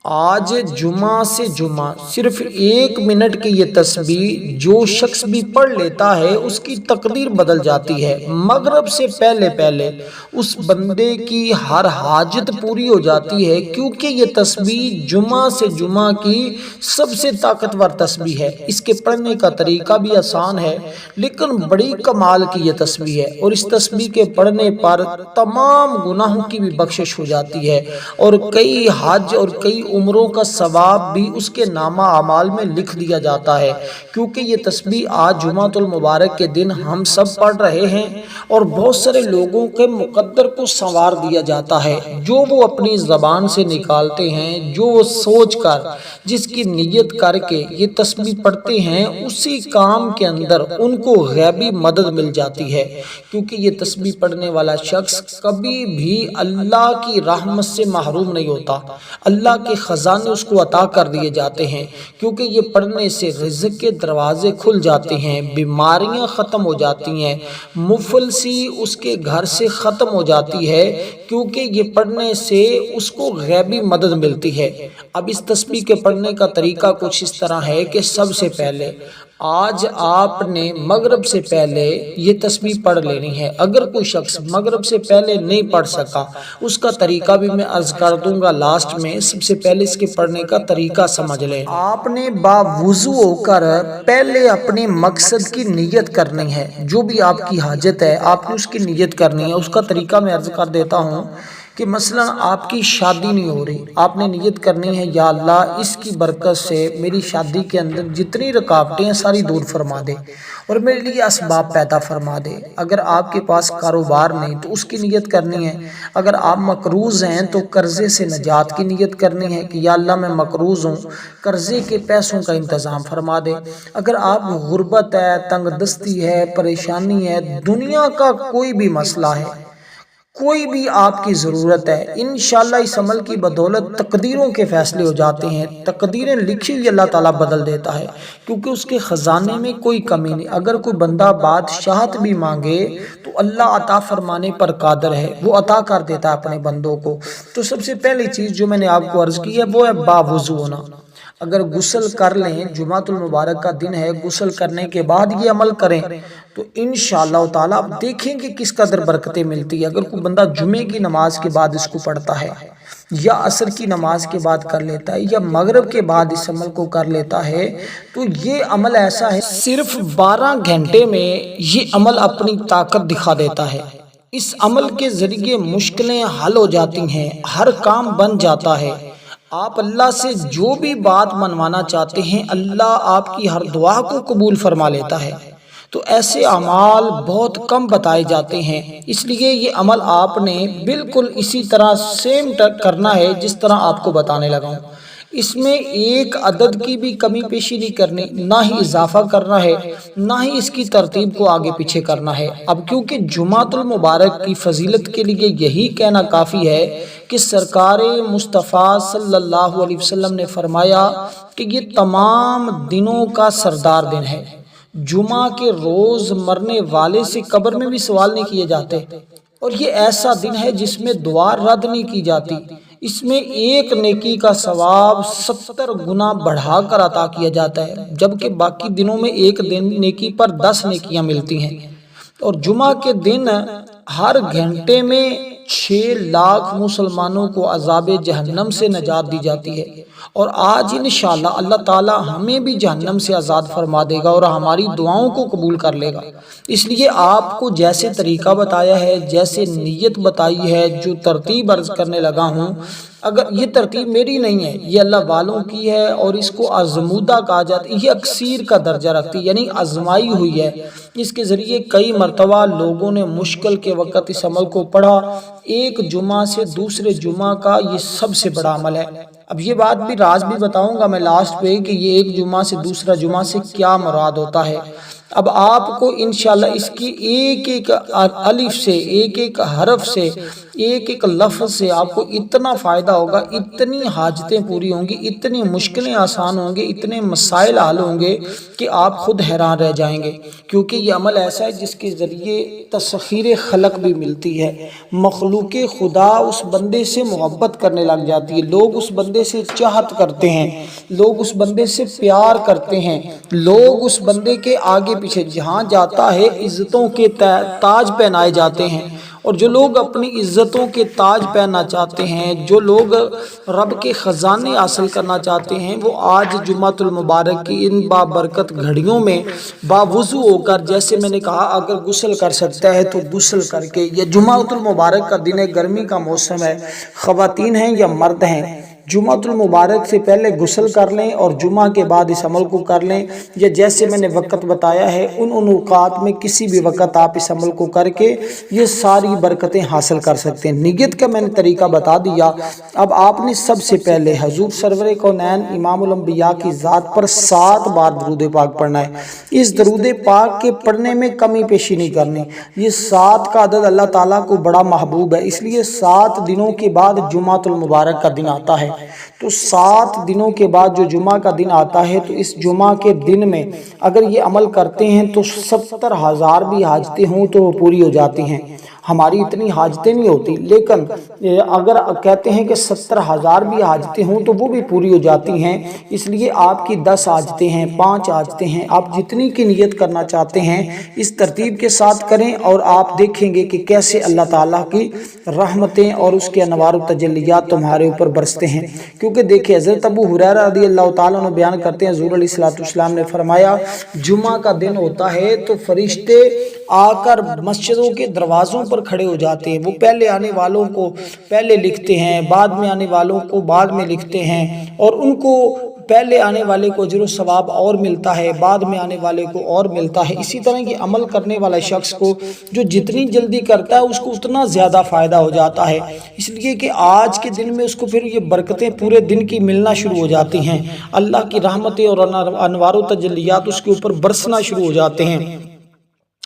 آج جمعہ سے جمعہ صرف 1 منٹ کی یہ تسبیح جو شخص بھی پڑھ لیتا ہے اس کی تقدیر بدل جاتی ہے۔ مغرب سے پہلے پہلے اس بندے کی ہر حاجت پوری ہو جاتی ہے، کیونکہ یہ تسبیح جمعہ سے جمعہ کی سب سے طاقتور تسبیح ہے۔ اس کے پڑھنے کا طریقہ بھی آسان ہے، لیکن بڑی کمال کی یہ تسبیح ہے، اور اس تسبیح کے پڑھنے پر تمام گناہوں کی بھی بخشش ہو جاتی ہے، اور کئی حج اور کئی عمروں کا ثواب بھی اس کے نامہ اعمال میں لکھ دیا جاتا ہے۔ کیونکہ یہ تسبیح آج جمعۃ المبارک کے دن ہم سب پڑھ رہے ہیں، اور بہت سارے لوگوں کے مقدر کو سنوار دیا جاتا ہے، جو وہ اپنی زبان سے نکالتے ہیں، جو وہ سوچ کر، جس کی نیت کر کے یہ تسبیح پڑھتے ہیں، اسی کام کے اندر ان کو غیبی مدد مل جاتی ہے۔ کیونکہ یہ تسبیح پڑھنے والا شخص کبھی بھی اللہ کی رحمت سے محروم نہیں ہوتا، اللہ کے خزانے اس کو عطا کر دیے جاتے ہیں، کیونکہ یہ پڑھنے سے رزق کے دروازے کھل جاتے ہیں، بیماریاں ختم ہو جاتی ہیں، مفلسی اس کے گھر سے ختم ہو جاتی ہے، کیونکہ یہ پڑھنے سے اس کو غیبی مدد ملتی ہے۔ اب اس تسبیح کے پڑھنے کا طریقہ کچھ اس طرح ہے کہ سب سے پہلے آج آپ نے مغرب سے پہلے یہ تسبیح پڑھ لینی ہے۔ اگر کوئی شخص مغرب سے پہلے نہیں پڑھ سکا، اس کا طریقہ بھی میں عرض کر دوں گا لاسٹ میں۔ سب سے پہلے اس کے پڑھنے کا طریقہ سمجھ لیں۔ آپ نے باوضو ہو کر پہلے اپنے مقصد کی نیت کرنی ہے، جو بھی آپ کی حاجت ہے آپ نے اس کی نیت کرنی ہے۔ اس کا طریقہ میں عرض کر دیتا ہوں کہ مثلا آپ کی شادی نہیں ہو رہی، آپ نے نیت کرنی ہے یا اللہ اس کی برکت سے میری شادی کے اندر جتنی رکاوٹیں ہیں ساری دور فرما دے، اور میرے لیے اسباب پیدا فرما دے۔ اگر آپ کے پاس کاروبار نہیں تو اس کی نیت کرنی ہے۔ اگر آپ مقروض ہیں تو قرضے سے نجات کی نیت کرنی ہے کہ یا اللہ میں مقروض ہوں، قرضے کے پیسوں کا انتظام فرما دے۔ اگر آپ غربت ہے، تنگ دستی ہے، پریشانی ہے، دنیا کا کوئی بھی مسئلہ ہے، کوئی بھی آپ کی ضرورت ہے، انشاءاللہ اس عمل کی بدولت تقدیروں کے فیصلے ہو جاتے ہیں۔ تقدیریں لکھی ہوئی اللہ تعالیٰ بدل دیتا ہے، کیونکہ اس کے خزانے میں کوئی کمی نہیں۔ اگر کوئی بندہ بادشاہت بھی مانگے تو اللہ عطا فرمانے پر قادر ہے، وہ عطا کر دیتا ہے اپنے بندوں کو۔ تو سب سے پہلی چیز جو میں نے آپ کو عرض کی ہے وہ ہے باوضو ہونا۔ اگر غسل کر لیں، جمعۃ المبارک کا دن ہے، غسل کرنے کے بعد یہ عمل کریں تو انشاءاللہ تعالیٰ آپ دیکھیں کہ کس قدر برکتیں ملتی ہے۔ اگر کوئی بندہ جمعے کی نماز کے بعد اس کو پڑھتا ہے، یا عصر کی نماز کے بعد کر لیتا ہے، یا مغرب کے بعد اس عمل کو کر لیتا ہے، تو یہ عمل ایسا ہے صرف 12 گھنٹے میں یہ عمل اپنی طاقت دکھا دیتا ہے۔ اس عمل کے ذریعے مشکلیں حل ہو جاتی ہیں، ہر کام بن جاتا ہے۔ آپ اللہ سے جو بھی بات منوانا چاہتے ہیں، اللہ آپ کی ہر دعا کو قبول فرما لیتا ہے۔ تو ایسے اعمال بہت کم بتائے جاتے ہیں، اس لیے یہ عمل آپ نے بالکل اسی طرح سیم کرنا ہے جس طرح آپ کو بتانے لگا ہوں۔ اس میں ایک عدد کی بھی کمی پیشی نہیں کرنی، نہ ہی اضافہ کرنا ہے، نہ ہی اس کی ترتیب کو آگے پیچھے کرنا ہے۔ اب کیونکہ جمعۃ المبارک کی فضیلت کے لیے یہی کہنا کافی ہے کہ سرکار مصطفیٰ صلی اللہ علیہ وسلم نے فرمایا کہ یہ تمام دنوں کا سردار دن ہے۔ جمعہ کے روز مرنے والے سے قبر میں بھی سوال نہیں کیے جاتے، اور یہ ایسا دن ہے جس میں دعا رد نہیں کی جاتی۔ اس میں ایک نیکی کا ثواب 70 گنا بڑھا کر عطا کیا جاتا ہے، جبکہ باقی دنوں میں ایک دن نیکی پر 10 نیکیاں ملتی ہیں۔ اور جمعہ کے دن ہر گھنٹے میں 6 لاکھ مسلمانوں کو عذاب جہنم سے نجات دی جاتی ہے، اور آج انشاءاللہ اللہ تعالی ہمیں بھی جہنم سے آزاد فرما دے گا اور ہماری دعاؤں کو قبول کر لے گا۔ اس لیے آپ کو جیسے طریقہ بتایا ہے، جیسے نیت بتائی ہے، جو ترتیب عرض کرنے لگا ہوں، اگر یہ ترتیب میری نہیں ہے، یہ اللہ والوں کی ہے، اور اس کو آزمودہ کہا جاتا ہے۔ یہ اکسیر کا درجہ رکھتی ہے، یعنی آزمائی ہوئی ہے۔ اس کے ذریعے کئی مرتبہ لوگوں نے مشکل کے وقت اس عمل کو پڑھا۔ ایک جمعہ سے دوسرے جمعہ کا یہ سب سے بڑا عمل ہے۔ اب یہ بات بھی راز بھی بتاؤں گا میں لاسٹ پہ کہ یہ ایک جمعہ سے دوسرا جمعہ سے کیا مراد ہوتا ہے۔ اب آپ کو انشاءاللہ اس کی ایک ایک الف سے، ایک ایک حرف سے، ایک ایک لفظ سے آپ کو اتنا فائدہ ہوگا، اتنی حاجتیں پوری ہوں گی، اتنی مشکلیں آسان ہوں گے، اتنے مسائل حل ہوں گے کہ آپ خود حیران رہ جائیں گے۔ کیونکہ یہ عمل ایسا ہے جس کے ذریعے تسخیر خلق بھی ملتی ہے، مخلوق خدا اس بندے سے محبت کرنے لگ جاتی ہے، لوگ اس بندے بندے سے چاہت کرتے ہیں، لوگ اس بندے سے پیار کرتے ہیں، لوگ اس بندے کے آگے پیچھے جہاں جاتا ہے عزتوں کے تاج پہنائے جاتے ہیں۔ اور جو لوگ اپنی عزتوں کے تاج پہننا چاہتے ہیں، جو لوگ رب کے خزانے حاصل کرنا چاہتے ہیں، وہ آج جمعۃ المبارک کی ان بابرکت گھڑیوں میں باوضو ہو کر، جیسے میں نے کہا اگر غسل کر سکتا ہے تو غسل کر کے، یہ جمعۃ المبارک کا دن ہے، گرمی کا موسم ہے، خواتین ہیں یا مرد ہیں، جمعۃ المبارک سے پہلے غسل کر لیں اور جمعہ کے بعد اس عمل کو کر لیں، یا جیسے میں نے وقت بتایا ہے ان اوقات میں کسی بھی وقت آپ اس عمل کو کر کے یہ ساری برکتیں حاصل کر سکتے ہیں۔ نیت کا میں نے طریقہ بتا دیا۔ اب آپ نے سب سے پہلے حضور سرور کونین امام الانبیاء کی ذات پر 7 بار درود پاک پڑھنا ہے۔ اس درود پاک کے پڑھنے میں کمی پیشی نہیں کرنی۔ یہ 7 کا عدد اللہ تعالیٰ کو بڑا محبوب ہے، اس لیے 7 دنوں کے بعد جمعۃ المبارک کا دن آتا ہے، تو 7 دنوں کے بعد جو جمعہ کا دن آتا ہے، تو اس جمعہ کے دن میں اگر یہ عمل کرتے ہیں تو 70,000 بھی حاجتیں ہوں تو وہ پوری ہو جاتی ہیں۔ ہماری اتنی حاجتیں نہیں ہوتی، لیکن اگر کہتے ہیں کہ 70,000 بھی حاجتیں ہوں تو وہ بھی پوری ہو جاتی ہیں۔ اس لیے آپ کی 10 حاجتیں ہیں، 5 حاجتیں ہیں، آپ جتنی کی نیت کرنا چاہتے ہیں اس ترتیب کے ساتھ کریں، اور آپ دیکھیں گے کہ کیسے اللہ تعالیٰ کی رحمتیں اور اس کے انوار و تجلیات تمہارے اوپر برستے ہیں۔ کیونکہ دیکھیں حضرت ابو ہریرہ رضی اللہ تعالیٰ عنہ بیان کرتے ہیں، حضور علیہ السلام نے فرمایا جمعہ کا دن ہوتا ہے تو فرشتے آ کر مسجدوں کے دروازوں پر کھڑے ہو جاتے ہیں، وہ پہلے آنے والوں کو پہلے لکھتے ہیں، بعد میں آنے والوں کو بعد میں لکھتے ہیں، اور ان کو پہلے آنے والے کو اجر و ثواب اور ملتا ہے، بعد میں آنے والے کو اور ملتا ہے۔ اسی طرح یہ عمل کرنے والا شخص کو جو جتنی جلدی کرتا ہے اس کو اتنا زیادہ فائدہ ہو جاتا ہے، اس لیے کہ آج کے دن میں اس کو پھر یہ برکتیں پورے دن کی ملنا شروع ہو جاتی ہیں، اللہ کی رحمتیں اور انوار و تجلیات اس کے اوپر برسنا شروع ہو جاتے ہیں۔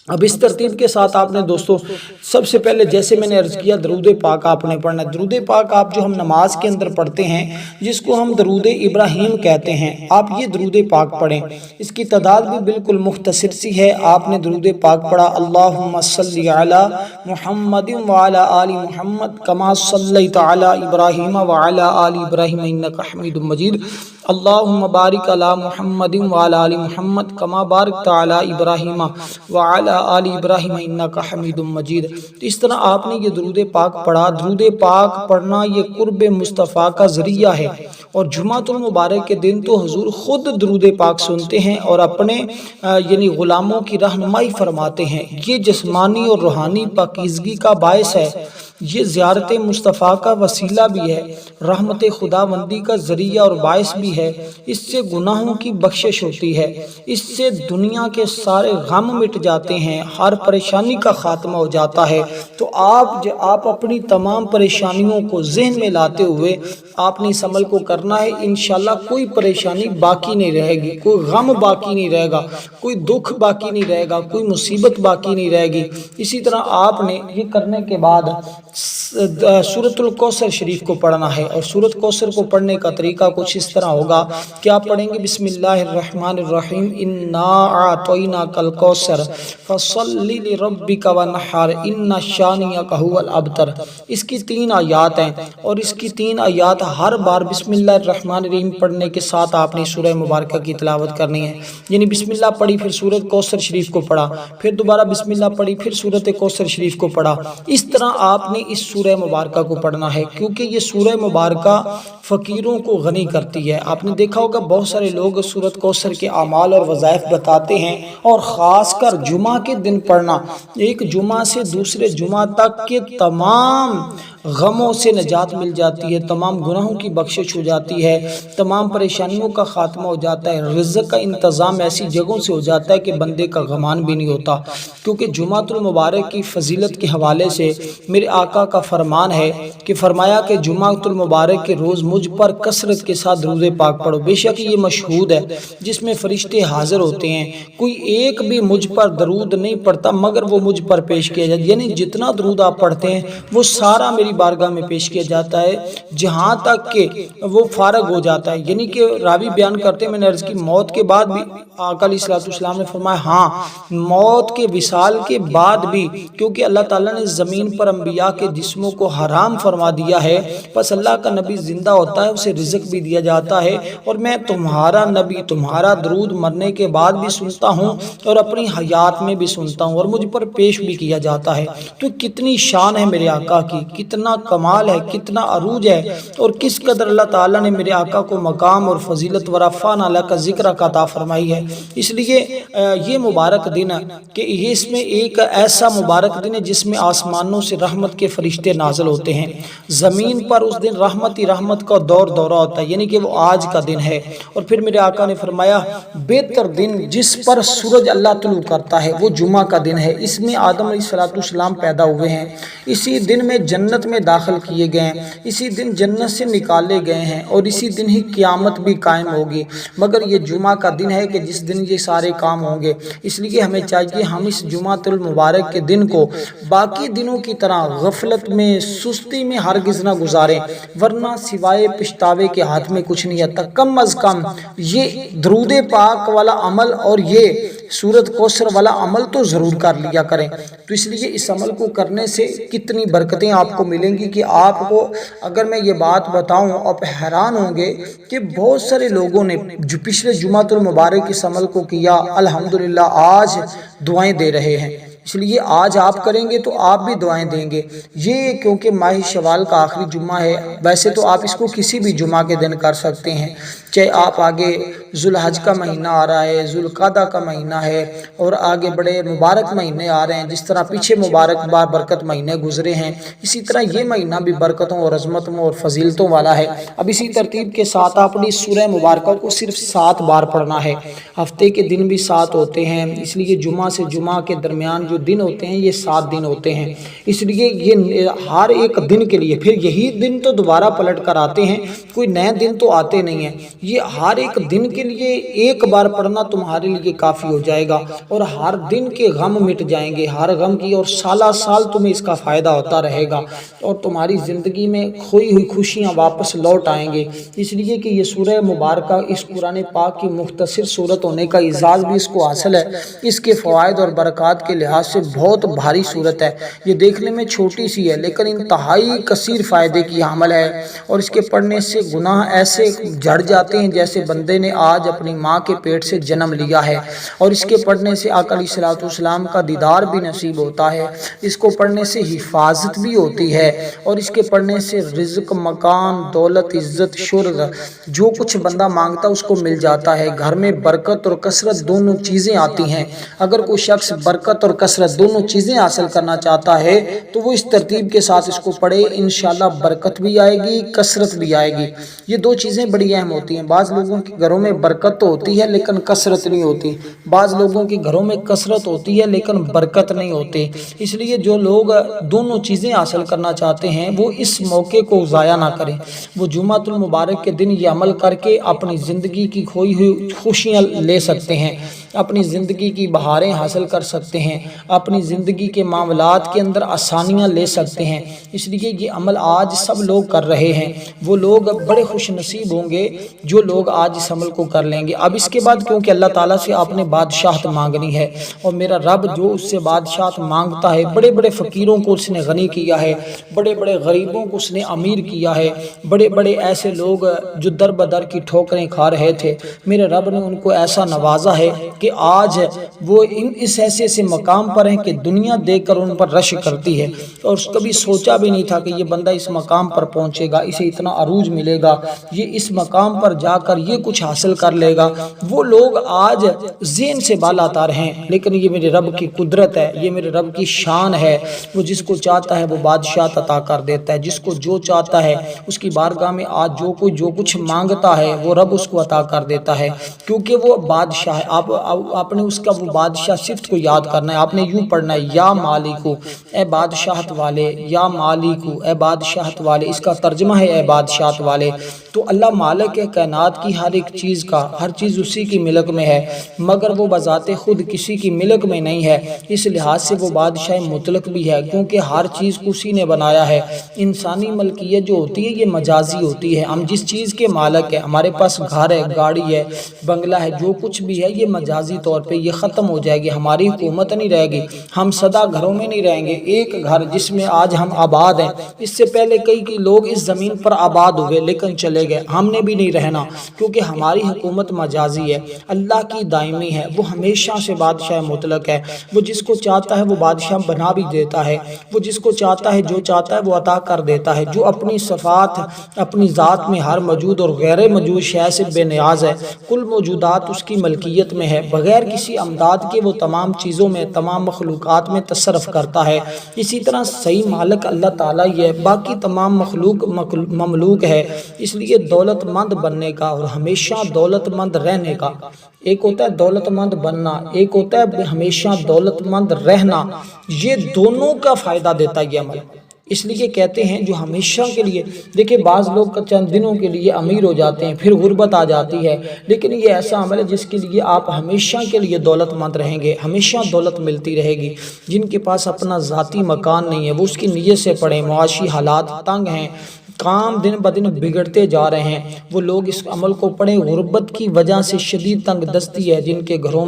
اب اس ترتیب کے ساتھ آپ نے دوستو سب سے پہلے جیسے میں نے عرض کیا درود پاک آپ نے پڑھنا ہے۔ درود پاک آپ جو ہم نماز کے اندر پڑھتے ہیں جس کو ہم درود ابراہیم کہتے ہیں، آپ یہ درود پاک پڑھیں۔ اس کی تعداد بھی بالکل مختصر سی ہے، آپ نے درود پاک پڑھا اللہم صلی علی محمد وعلی آل محمد کما صلیت علی ابراہیم وعلی آل ابراہیم انک حمید مجید، اللہم بارک علی محمد وعلی آل محمد کما بارکت علی ابراہیم وعلی آل ابراہیم انک حمید مجید۔ اس طرح آپ نے یہ درود پاک پڑھا۔ درود پاک پڑھنا یہ قرب مصطفیٰ کا ذریعہ ہے، اور جمعۃ المبارک کے دن تو حضور خود درود پاک سنتے ہیں اور اپنے یعنی غلاموں کی رہنمائی فرماتے ہیں۔ یہ جسمانی اور روحانی پاکیزگی کا باعث ہے، یہ زیارت مصطفیٰ کا وسیلہ بھی ہے، رحمت خداوندی کا ذریعہ اور باعث بھی ہے۔ اس سے گناہوں کی بخشش ہوتی ہے، اس سے دنیا کے سارے غم مٹ جاتے ہیں، ہر پریشانی کا خاتمہ ہو جاتا ہے۔ تو آپ اپنی تمام پریشانیوں کو ذہن میں لاتے ہوئے آپ نے اس عمل کو کرنا ہے، انشاءاللہ کوئی پریشانی باقی نہیں رہے گی، کوئی غم باقی نہیں رہے گا، کوئی دکھ باقی نہیں رہے گا، کوئی مصیبت باقی نہیں رہے گی۔ اسی طرح آپ نے یہ کرنے کے بعد سورۃ الکوثر شریف کو پڑھنا ہے، اور سورۃ کوثر کو پڑھنے کا طریقہ کچھ اس طرح ہوگا کہ آپ پڑھیں گے بسم اللہ الرحمن الرحیم انا اعطیناک الکوثر فصل لربک وانحر ان شانئک ھو الابتر۔ اس کی 3 آیات ہیں، اور اس کی 3 آیات ہر بار بسم اللہ الرحمن الرحیم پڑھنے کے ساتھ آپ نے سورہ مبارکہ کی تلاوت کرنی ہے، یعنی بسم اللہ پڑھی پھر سورۃ کوثر شریف کو پڑھا، پھر دوبارہ بسم اللہ پڑھی پھر سورۃ کوثر شریف کو پڑھا۔ اس طرح آپ نے اس سورہ مبارکہ کو پڑھنا ہے، کیونکہ یہ سورہ مبارکہ فقیروں کو غنی کرتی ہے۔ آپ نے دیکھا ہوگا بہت سارے لوگ سورۃ کوثر کے اعمال اور وظائف بتاتے ہیں، اور خاص کر جمعہ کے دن پڑھنا، ایک جمعہ سے دوسرے جمعہ تک کے تمام غموں سے نجات مل جاتی ہے، تمام گناہوں کی بخشش ہو جاتی ہے، تمام پریشانیوں کا خاتمہ ہو جاتا ہے، رزق کا انتظام ایسی جگہوں سے ہو جاتا ہے کہ بندے کا غمان بھی نہیں ہوتا۔ کیونکہ جمعۃ المبارک کی فضیلت کے حوالے سے میرے آقا کا فرمان ہے کہ فرمایا کہ جمعۃ المبارک کے روز مجھ پر کثرت کے ساتھ درود پاک پڑھو۔ بے شک یہ مشہود ہے جس میں فرشتے حاضر ہوتے ہیں، کوئی ایک بھی مجھ پر درود نہیں پڑھتا مگر وہ مجھ پر پیش کیا جاتا ہے، یعنی جتنا درود آپ پڑھتے ہیں وہ سارا میری بارگاہ میں پیش کیا جاتا ہے، جہاں تک کہ وہ فارغ ہو جاتا ہے۔ یعنی کہ راوی بیان کرتے ہیں، میں نے عرض کی موت کے بعد بھی آقا علیہ السلام نے فرمایا ہاں موت کے وصال کے بعد بھی، کیونکہ اللہ تعالیٰ نے زمین پر انبیاء کے جسموں کو حرام فرما دیا ہے، پس اللہ کا نبی زندہ ہوتا ہے، اسے رزق بھی دیا جاتا ہے، اور میں تمہارا نبی تمہارا درود مرنے کے بعد بھی سنتا ہوں اور اپنی حیات میں بھی سنتا ہوں، اور مجھ پر پیش بھی کیا جاتا ہے۔ تو کتنی شان ہے میرے آقا کی، کتنا کمال ہے، کتنا عروج ہے، اور کس قدر اللہ تعالیٰ نے میرے آقا کو مقام اور فضیلت ورفعنا لک ذکر کا عطا فرمائی ہے۔ اس لیے یہ مبارک دن کہ اس میں ایک ایسا مبارک دن ہے جس میں آسمانوں سے رحمت کے فرشتے نازل ہوتے ہیں، زمین پر اس دن رحمت ہی رحمت کا دور دورہ ہوتا ہے، یعنی کہ وہ آج کا دن ہے۔ اور پھر میرے آقا نے فرمایا بہتر دن جس پر سورج اللہ طلوع کرتا ہے وہ جمعہ کا دن ہے، اس میں آدم علیہ السلام پیدا ہوئے ہیں، اسی دن میں جنت میں داخل کیے گئے ہیں، اسی دن جنت سے نکالے گئے ہیں، اور اسی دن ہی قیامت بھی قائم ہوگی، مگر یہ جمعہ کا دن ہے کہ جس دن یہ سارے کام ہوں گے۔ اس لیے ہمیں چاہیے ہم اس جمعہ المبارک کے دن کو باقی دنوں کی طرح غفلت میں سستی میں ہرگز نہ گزاریں، ورنہ سوائے پچھتاوے کے ہاتھ میں کچھ نہیں آتا۔ کم از کم یہ درود پاک والا عمل اور یہ سورۃ کوثر والا عمل تو ضرور کر لیا کریں۔ تو اس لیے اس عمل کو کرنے سے کتنی برکتیں آپ کو ملیں گی کہ آپ کو اگر میں یہ بات بتاؤں آپ حیران ہوں گے کہ بہت سارے لوگوں نے جو پچھلے جمعہ المبارک اس عمل کو کیا، الحمدللہ آج دعائیں دے رہے ہیں۔ اس لیے آج آپ کریں گے تو آپ بھی دعائیں دیں گے۔ یہ کیونکہ ماہ شوال کا آخری جمعہ ہے، ویسے تو آپ اس کو کسی بھی جمعہ کے دن کر سکتے ہیں، چاہے آپ آگے ذوالحج کا مہینہ آ رہا ہے، ذوالقعدہ کا مہینہ ہے، اور آگے بڑے مبارک مہینے آ رہے ہیں، جس طرح پیچھے مبارک برکت مہینے گزرے ہیں، اسی طرح یہ مہینہ بھی برکتوں اور عظمتوں اور فضیلتوں والا ہے۔ اب اسی ترتیب کے ساتھ اپنی سورہ مبارکہ کو صرف 7 بار پڑھنا ہے، ہفتے کے دن بھی 7 ہوتے ہیں، اس لیے جمعہ سے جمعہ کے درمیان جو دن ہوتے ہیں یہ 7 دن ہوتے ہیں، اس لیے یہ ہر ایک دن کے لیے پھر یہی دن تو دوبارہ پلٹ کر آتے ہیں، کوئی نئے دن تو آتے نہیں ہیں، یہ ہر ایک دن کے لیے ایک بار پڑھنا تمہارے لیے کافی ہو جائے گا، اور ہر دن کے غم مٹ جائیں گے، ہر غم کی، اور سالہ سال تمہیں اس کا فائدہ ہوتا رہے گا، اور تمہاری زندگی میں کھوئی ہوئی خوشیاں واپس لوٹ آئیں گے۔ اس لیے کہ یہ سورہ مبارکہ اس قرآن پاک کی مختصر صورت ہونے کا اعزاز بھی اس کو حاصل ہے، اس کے فوائد اور برکات کے لحاظ سے بہت بھاری صورت ہے، یہ دیکھنے میں چھوٹی سی ہے لیکن انتہائی کثیر فائدے کی حامل ہے، اور اس کے پڑھنے سے گناہ ایسے جھڑ جاتے ہیں جیسے بندے نے آج اپنی ماں کے پیٹ سے جنم لیا ہے، اور اس کے پڑھنے سے آقا علیہ السلام کا دیدار بھی نصیب ہوتا ہے، اس کو پڑھنے سے حفاظت بھی ہوتی ہے، اور اس کے پڑھنے سے رزق، مکان، دولت، عزت، شرف جو کچھ بندہ مانگتا اس کو مل جاتا ہے، گھر میں برکت اور کثرت دونوں چیزیں آتی ہیں۔ اگر کوئی شخص برکت اور کثرت دونوں چیزیں حاصل کرنا چاہتا ہے تو وہ اس ترتیب کے ساتھ اس کو پڑھے، انشاءاللہ برکت بھی آئے گی، کثرت بھی آئے گی۔ یہ دو چیزیں بڑی اہم ہوتی ہیں، بعض لوگوں کے گھروں میں برکت تو ہوتی ہے لیکن کثرت نہیں ہوتی، بعض لوگوں کے گھروں میں کثرت ہوتی ہے لیکن برکت نہیں ہوتی، اس لیے جو لوگ دونوں چیزیں حاصل کرنا چاہتے ہیں وہ اس موقع کو ضائع نہ کریں، وہ جمعہ المبارک کے دن یہ عمل کر کے اپنی زندگی کی کھوئی ہوئی خوشیاں لے سکتے ہیں، اپنی زندگی کی بہاریں حاصل کر سکتے ہیں، اپنی زندگی کے معاملات کے اندر آسانیاں لے سکتے ہیں۔ اس لیے یہ عمل آج سب لوگ کر رہے ہیں، وہ لوگ بڑے خوش نصیب ہوں گے جو لوگ آج اس عمل کو کر لیں گے۔ اب اس کے بعد کیونکہ اللہ تعالیٰ سے آپ نے بادشاہت مانگنی ہے، اور میرا رب جو اس سے بادشاہت مانگتا ہے، بڑے بڑے فقیروں کو اس نے غنی کیا ہے، بڑے بڑے غریبوں کو اس نے امیر کیا ہے، بڑے بڑے ایسے لوگ جو در بدر کی ٹھوکریں کھا رہے تھے، میرے رب نے ان کو ایسا نوازا ہے کہ آج وہ اس ایسے سے مقام پر ہیں کہ دنیا دیکھ کر ان پر رشک کرتی ہے، اور کبھی سوچا بھی نہیں تھا کہ یہ بندہ اس مقام پر پہنچے گا، اسے اتنا عروج ملے گا، یہ اس مقام پر جا کر یہ کچھ حاصل کر لے گا۔ وہ لوگ آج ذہن سے بالا تر ہیں، لیکن یہ میرے رب کی قدرت ہے، یہ میرے رب کی شان ہے، وہ جس کو چاہتا ہے وہ بادشاہت عطا کر دیتا ہے، جس کو جو چاہتا ہے اس کی بارگاہ میں آج جو کچھ مانگتا ہے وہ رب اس کو عطا کر دیتا ہے، کیونکہ وہ بادشاہ ہے۔ آپ نے اس کا وہ بادشاہ صفت کو یاد کرنا ہے، آپ نے یوں پڑھنا ہے یا مالکو، اے بادشاہت والے، یا مالکو، اے بادشاہت والے، اس کا ترجمہ ہے اے بادشاہت والے۔ تو اللہ مالک ہے کائنات کی، ہر ایک چیز کا، ہر چیز اسی کی ملک میں ہے، مگر وہ بذات خود کسی کی ملک میں نہیں ہے، اس لحاظ سے وہ بادشاہ مطلق بھی ہے، کیونکہ ہر چیز کو اسی نے بنایا ہے۔ انسانی ملکیت جو ہوتی ہے یہ مجازی ہوتی ہے، ہم جس چیز کے مالک ہیں، ہمارے پاس گھر ہے، گاڑی ہے، بنگلہ ہے، جو کچھ بھی ہے یہ مجازی مجازی طور پہ یہ ختم ہو جائے گی، ہماری حکومت نہیں رہے گی، ہم سدا گھروں میں نہیں رہیں گے۔ ایک گھر جس میں آج ہم آباد ہیں، اس سے پہلے کئی لوگ اس زمین پر آباد ہوئے لیکن چلے گئے، ہم نے بھی نہیں رہنا، کیونکہ ہماری حکومت مجازی ہے، اللہ کی دائمی ہے، وہ ہمیشہ سے بادشاہ مطلق ہے، وہ جس کو چاہتا ہے وہ بادشاہ بنا بھی دیتا ہے، وہ جس کو چاہتا ہے جو چاہتا ہے وہ عطا کر دیتا ہے، جو اپنی صفات اپنی ذات میں ہر موجود اور غیر موجود شے سے بے نیاز ہے، کل موجودات اس کی ملکیت میں ہے، بغیر کسی امداد کے وہ تمام چیزوں میں تمام مخلوقات میں تصرف کرتا ہے۔ اسی طرح صحیح مالک اللہ تعالیٰ ہی ہے، باقی تمام مخلوق مملوک ہے۔ اس لیے دولت مند بننے کا اور ہمیشہ دولت مند رہنے کا، ایک ہوتا ہے دولت مند بننا، ایک ہوتا ہے ہمیشہ دولت مند رہنا، یہ دونوں کا فائدہ دیتا ہے یہ عمل۔ اس لیے کہتے ہیں جو ہمیشہ کے لیے، دیکھیں بعض لوگ چند دنوں کے لیے امیر ہو جاتے ہیں پھر غربت آ جاتی ہے، لیکن یہ ایسا عمل ہے جس کے لیے آپ ہمیشہ کے لیے دولت مند رہیں گے، ہمیشہ دولت ملتی رہے گی۔ جن کے پاس اپنا ذاتی مکان نہیں ہے وہ اس کی نیت سے پڑھیں، معاشی حالات تنگ ہیں، کام دن بدن بگڑتے جا رہے ہیں، وہ لوگ اس عمل کو پڑھیں۔ غربت کی وجہ سے شدید تنگ دستی ہے جن کے گھروں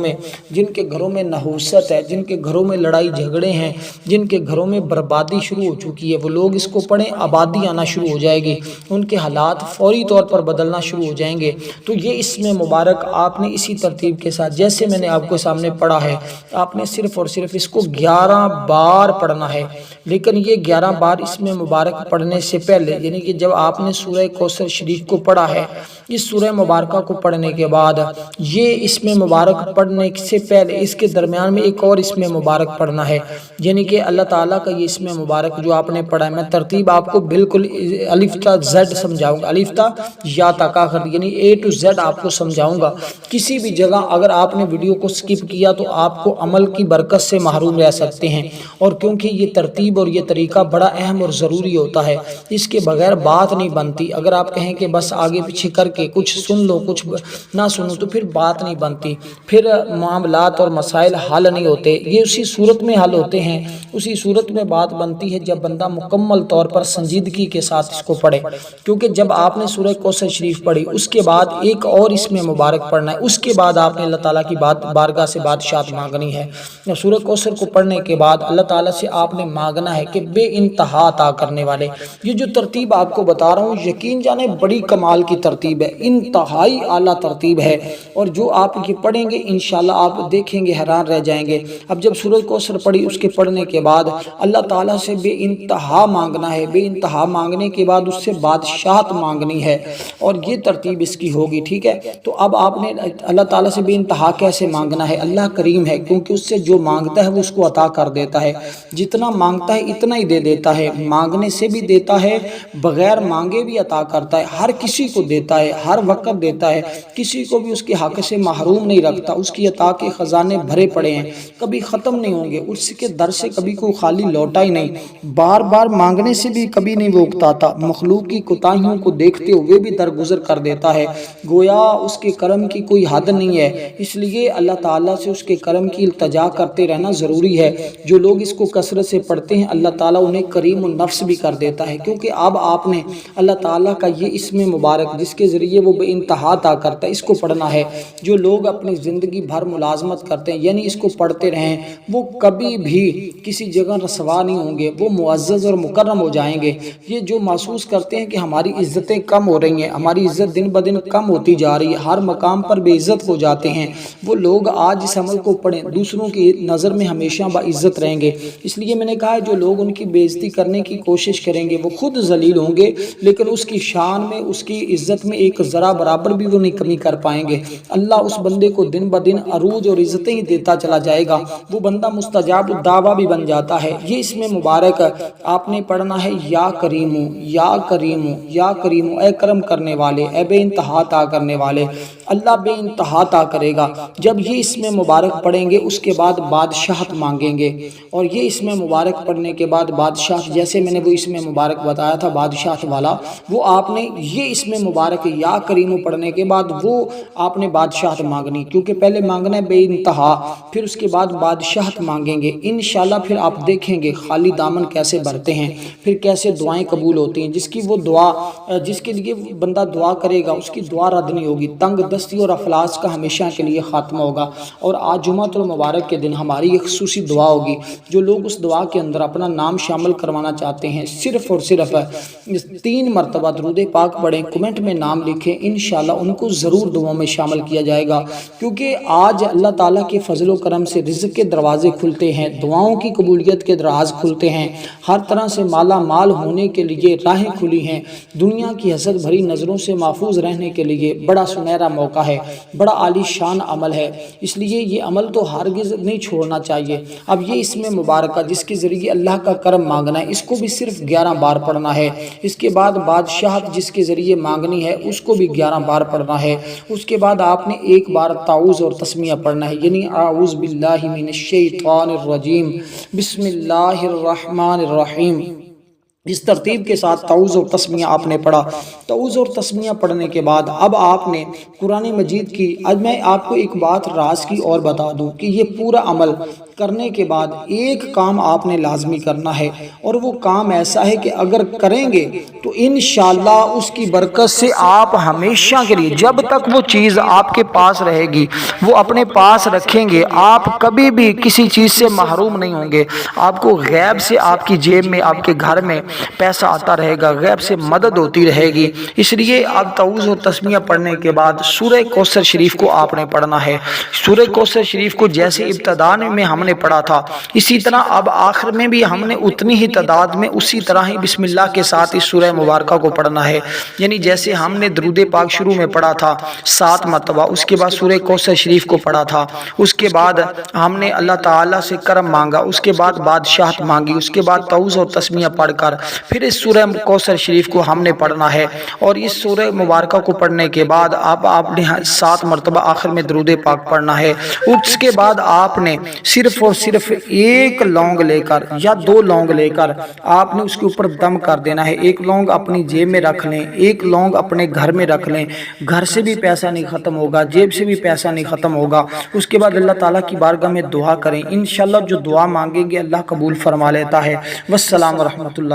میں نحوست ہے، جن کے گھروں میں لڑائی جھگڑے ہیں، جن کے گھروں میں بربادی شروع ہو چکی ہے، وہ لوگ اس کو پڑھیں، آبادی آنا شروع ہو جائے گی، ان کے حالات فوری طور پر بدلنا شروع ہو جائیں گے۔ تو یہ اسم مبارک آپ نے اسی ترتیب کے ساتھ جیسے میں نے آپ کو سامنے پڑھا ہے، آپ نے صرف اور صرف اس کو 11 بار پڑھنا ہے۔ لیکن یہ 11 بار اسم مبارک پڑھنے سے پہلے، یعنی کہ جب آپ نے سورہ کوثر شریف کو پڑھا ہے، اس سورہ مبارکہ کو پڑھنے کے بعد یہ اسم مبارک پڑھنے سے پہلے اس کے درمیان میں ایک اور اسم مبارک پڑھنا ہے، یعنی کہ اللہ تعالیٰ کا یہ اسم مبارک جو آپ نے پڑھا ہے، میں ترتیب آپ کو بالکل الف تا زیڈ سمجھاؤں گا، الف تا یا تا آخر یعنی اے ٹو زیڈ آپ کو سمجھاؤں گا۔ کسی بھی جگہ اگر آپ نے ویڈیو کو سکپ کیا تو آپ کو عمل کی برکت سے محروم رہ سکتے ہیں، اور کیونکہ یہ ترتیب اور یہ طریقہ بڑا اہم اور ضروری ہوتا ہے، اس کے بغیر بات نہیں بنتی۔ اگر آپ کہیں کہ بس آگے پیچھے کر کے کچھ سن لو کچھ نہ سنو تو پھر بات نہیں بنتی، پھر معاملات اور مسائل حل نہیں ہوتے۔ یہ اسی صورت میں حل ہوتے ہیں، اسی صورت میں بات بنتی ہے جب بندہ مکمل طور پر سنجیدگی کے ساتھ اس کو پڑھے۔ کیونکہ جب آپ نے سورہ کوثر شریف پڑھی اس کے بعد ایک اور اسم مبارک پڑھنا ہے، اس کے بعد آپ نے اللہ تعالیٰ کی بارگاہ سے بادشاہت مانگنی ہے۔ سورہ کوثر کو پڑھنے کے بعد اللہ تعالیٰ سے آپ نے مانگنا ہے کہ بے انتہا عطا کرنے والے، یہ جو ترتیب آپ کو بتا رہا ہوں یقین جانے بڑی کمال کی ترتیب ہے، انتہائی اعلیٰ ترتیب ہے، اور جو آپ یہ پڑھیں گے انشاءاللہ آپ دیکھیں گے حیران رہ جائیں گے۔ اب جب سورہ کوثر پڑھی اس کے پڑھنے کے بعد اللہ تعالیٰ سے بے انتہا مانگنا ہے، بے انتہا مانگنے کے بعد اس سے بادشاہت مانگنی ہے، اور یہ ترتیب اس کی ہوگی، ٹھیک ہے؟ تو اب آپ نے اللہ تعالیٰ سے بے انتہا کیسے مانگنا ہے؟ اللہ کریم ہے، کیونکہ اس سے جو مانگتا ہے وہ اس کو عطا کر دیتا ہے، جتنا مانگتا ہے اتنا ہی دے دیتا ہے، مانگنے سے بھی دیتا ہے، بغیر مانگے بھی عطا کرتا ہے، ہر کسی کو دیتا ہے، ہر وقت دیتا ہے، کسی کو بھی اس کے حق سے محروم نہیں رکھتا، اس کی عطا کے خزانے بھرے پڑے ہیں، کبھی ختم نہیں ہوں گے، اس کے در سے کبھی کوئی خالی لوٹا ہی نہیں، بار بار مانگنے سے بھی کبھی نہیں وہ اکتاتا، مخلوق کی کوتاہیوں کو دیکھتے ہوئے بھی درگزر کر دیتا ہے، گویا اس کے کرم کی کوئی حد نہیں ہے۔ اس لیے اللہ تعالیٰ سے اس کے کرم کی التجا کرتے رہنا ضروری ہے۔ جو لوگ اس کو کثرت سے پڑھتے ہیں اللہ تعالیٰ انہیں کریم النفس بھی کر دیتا ہے، کیونکہ اب آپ نے اللہ تعالیٰ کا یہ اسم مبارک جس کے ذریعے وہ بے انتہا عطا کرتا ہے اس کو پڑھنا ہے۔ جو لوگ اپنی زندگی بھر ملازمت کرتے ہیں یعنی اس کو پڑھتے رہیں، وہ کبھی بھی کسی جگہ رسوا نہیں ہوں گے، وہ معزز اور مکرم ہو جائیں گے۔ یہ جو محسوس کرتے ہیں کہ ہماری عزتیں کم ہو رہی ہیں، ہماری عزت دن بدن کم ہوتی جا رہی ہے، ہر مقام پر بے عزت ہو جاتے ہیں، وہ لوگ آج اس عمل کو پڑھیں، دوسروں کی نظر میں ہمیشہ باعزت رہیں گے۔ اس لیے میں نے کہا ہے جو لوگ ان کی بے عزتی کرنے کی کوشش کریں گے وہ خود ذلیل ہوں گے، لیکن اس کی شان میں اس کی عزت میں ایک ذرا برابر بھی وہ نہیں کمی کر پائیں گے۔ اللہ اس بندے کو دن بدن عروج اور عزتیں ہی دیتا چلا جائے گا، وہ بندہ مستجاب الدعویٰ بھی بن جاتا ہے۔ یہ اس میں مبارک آپ نے پڑھنا ہے، یا کریم یا کریم یا کریم، اے کرم کرنے والے، اے بے انتہا عطا کرنے والے، اللہ بے انتہا عطا کرے گا۔ جب یہ اس میں مبارک پڑھیں گے اس کے بعد بادشاہت مانگیں گے، اور یہ اس میں مبارک پڑھنے کے بعد بادشاہت، جیسے میں نے وہ اس میں مبارک بتایا تھا بادشاہت والا، وہ آپ نے یہ اس میں مبارک یا کریم پڑھنے کے بعد وہ آپ نے بادشاہت مانگنی، کیونکہ پہلے مانگنا ہے بے انتہا، پھر اس کے بعد بادشاہت مانگیں گے انشاءاللہ۔ پھر آپ دیکھیں گے خالی دامن کیسے بھرتے ہیں، پھر کیسے دعائیں قبول ہوتی ہیں۔ جس کی وہ دعا، جس کے لیے بندہ دعا کرے گا اس کی دعا رد نہیں ہوگی، تنگ دستی اور افلاس کا ہمیشہ کے لیے خاتمہ ہوگا۔ اور آج جمعۃ المبارک کے دن ہماری ایک خصوصی دعا ہوگی، جو لوگ اس دعا کے اندر اپنا نام شامل کروانا چاہتے ہیں صرف اور صرف 3 مرتبہ درود پاک پڑھیں، کمنٹ میں نام لکھیں، انشاءاللہ ان کو ضرور دعاؤں میں شامل کیا جائے گا۔ کیونکہ آج اللہ تعالیٰ کے فضل و کرم سے رزق کے دروازے کھلتے ہیں، دعاؤں کی قبولیت کے دراز کھلتے ہیں، ہر طرح سے مالا مال ہونے کے لیے راہیں کھلی ہیں، دنیا کی حسد بھری نظروں سے محفوظ رہنے کے لیے بڑا سنہرا موقع ہے، بڑا عالی شان عمل ہے، اس لیے یہ عمل تو ہرگز نہیں چھوڑنا چاہیے۔ اب یہ اس میں مبارکہ جس کے ذریعے اللہ کا کرم مانگنا ہے، اس کو بھی صرف 11 بار پڑھنا ہے۔ اس کے بعد بادشاہت جس کے ذریعے مانگنی ہے اس کو بھی 11 بار پڑھنا ہے۔ اس کے بعد آپ نے ایک بار تعوذ اور تسمیہ پڑھنا ہے، یعنی اعوذ باللہ من الشیطان الرجیم بسم اللہ الرحمن الرحیم، اس ترتیب کے ساتھ تعوذ اور تسمیہ آپ نے پڑھا۔ تعوذ اور تسمیہ پڑھنے کے بعد اب آپ نے قرآن مجید کی، آج میں آپ کو ایک بات راز کی اور بتا دوں کہ یہ پورا عمل کرنے کے بعد ایک کام آپ نے لازمی کرنا ہے، اور وہ کام ایسا ہے کہ اگر کریں گے تو انشاءاللہ اس کی برکت سے آپ ہمیشہ کے لیے، جب تک وہ چیز آپ کے پاس رہے گی، وہ اپنے پاس رکھیں گے، آپ کبھی بھی کسی چیز سے محروم نہیں ہوں گے۔ آپ کو غیب سے آپ کی جیب میں، آپ کے گھر میں پیسہ آتا رہے گا، غیب سے مدد ہوتی رہے گی۔ اس لیے اب تعوذ اور تسمیہ پڑھنے کے بعد سورہ کوثر شریف کو آپ نے پڑھنا ہے۔ سورہ کوثر شریف کو جیسے ابتداء میں ہم نے پڑھا تھا، اسی طرح اب آخر میں بھی ہم نے اتنی ہی تعداد میں اسی طرح ہی بسم اللہ کے ساتھ اس سورہ مبارکہ کو پڑھنا ہے۔ یعنی جیسے ہم نے درود پاک شروع میں پڑھا تھا 7 مرتبہ، اس کے بعد سورہ کوثر شریف کو پڑھا تھا، اس کے بعد ہم نے اللہ تعالیٰ سے کرم مانگا، اس کے بعد بادشاہت مانگی، اس کے بعد تعوذ اور تسمیہ پڑھ کر پھر اس سورہ کوثر شریف کو ہم نے پڑھنا ہے۔ اور اس سورہ مبارکہ کو پڑھنے کے بعد اب آپ نے 7 مرتبہ آخر میں درود پاک پڑھنا ہے۔ اس کے بعد آپ نے صرف اور صرف 1 لونگ لے کر یا 2 لونگ لے کر آپ نے اس کے اوپر دم کر دینا ہے۔ 1 لونگ اپنی جیب میں رکھ لیں، 1 لونگ اپنے گھر میں رکھ لیں، گھر سے بھی پیسہ نہیں ختم ہوگا، جیب سے بھی پیسہ نہیں ختم ہوگا۔ اس کے بعد اللہ تعالیٰ کی بارگاہ میں دعا کریں، انشاءاللہ جو دعا مانگیں گے اللہ قبول فرما لیتا ہے۔ والسلام ورحمۃ اللہ۔